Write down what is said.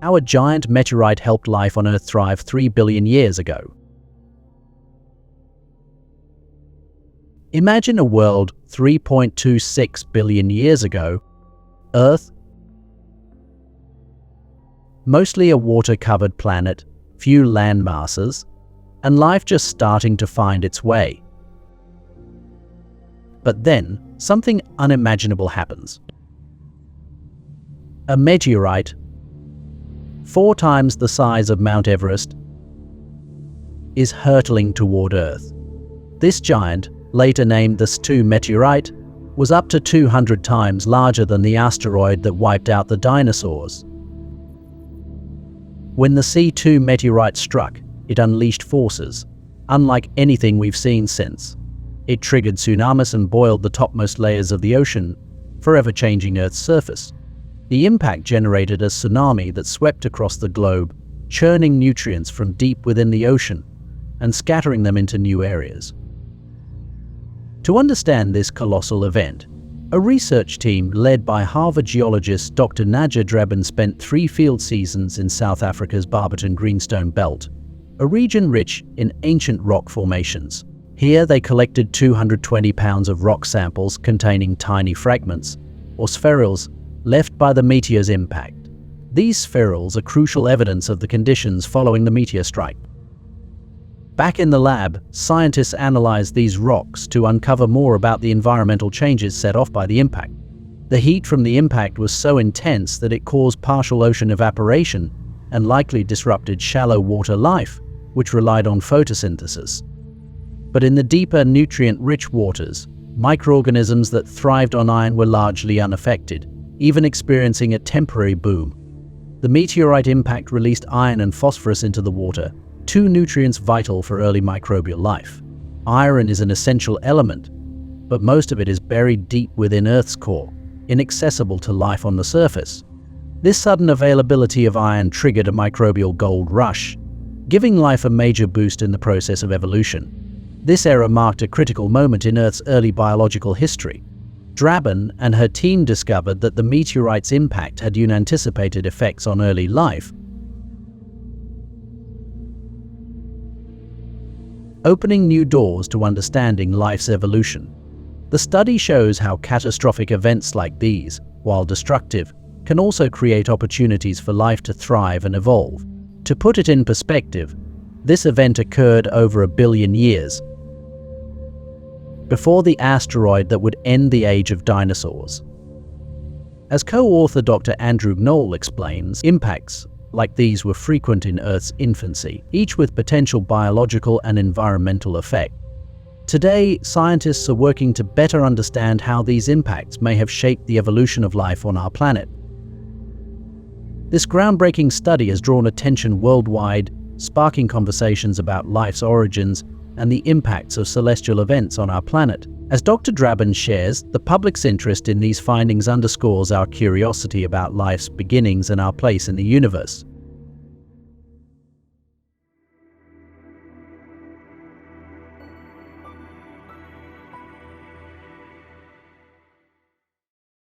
how a giant meteorite helped life on Earth thrive 3 billion years ago. Imagine a world 3.26 billion years ago. Earth, mostly a water-covered planet, few land masses, and life just starting to find its way. But then, something unimaginable happens. A meteorite, 4 times the size of Mount Everest, is hurtling toward Earth. This giant, later named the S2 meteorite, was up to 200 times larger than the asteroid that wiped out the dinosaurs. When the C2 meteorite struck, it unleashed forces, unlike anything we've seen since. It triggered tsunamis and boiled the topmost layers of the ocean, forever changing Earth's surface. The impact generated a tsunami that swept across the globe, churning nutrients from deep within the ocean and scattering them into new areas. To understand this colossal event, a research team led by Harvard geologist Dr. Nadja Draban spent 3 field seasons in South Africa's Barberton Greenstone Belt, a region rich in ancient rock formations. Here they collected 220 pounds of rock samples containing tiny fragments, or spherules, left by the meteor's impact. These spherules are crucial evidence of the conditions following the meteor strike. Back in the lab, scientists analyzed these rocks to uncover more about the environmental changes set off by the impact. The heat from the impact was so intense that it caused partial ocean evaporation and likely disrupted shallow water life, which relied on photosynthesis. But in the deeper, nutrient-rich waters, microorganisms that thrived on iron were largely unaffected, even experiencing a temporary boom. The meteorite impact released iron and phosphorus into the water, 2 nutrients vital for early microbial life. Iron is an essential element, but most of it is buried deep within Earth's core, inaccessible to life on the surface. This sudden availability of iron triggered a microbial gold rush, giving life a major boost in the process of evolution. This era marked a critical moment in Earth's early biological history. Draban and her team discovered that the meteorite's impact had unanticipated effects on early life, opening new doors to understanding life's evolution. The study shows how catastrophic events like these, while destructive, can also create opportunities for life to thrive and evolve. To put it in perspective, this event occurred over 1 billion years before the asteroid that would end the age of dinosaurs. As co-author Dr. Andrew Knoll explains, impacts like these were frequent in Earth's infancy, each with potential biological and environmental effect. Today, scientists are working to better understand how these impacts may have shaped the evolution of life on our planet. This groundbreaking study has drawn attention worldwide, sparking conversations about life's origins and the impacts of celestial events on our planet. As Dr. Draban shares, the public's interest in these findings underscores our curiosity about life's beginnings and our place in the universe.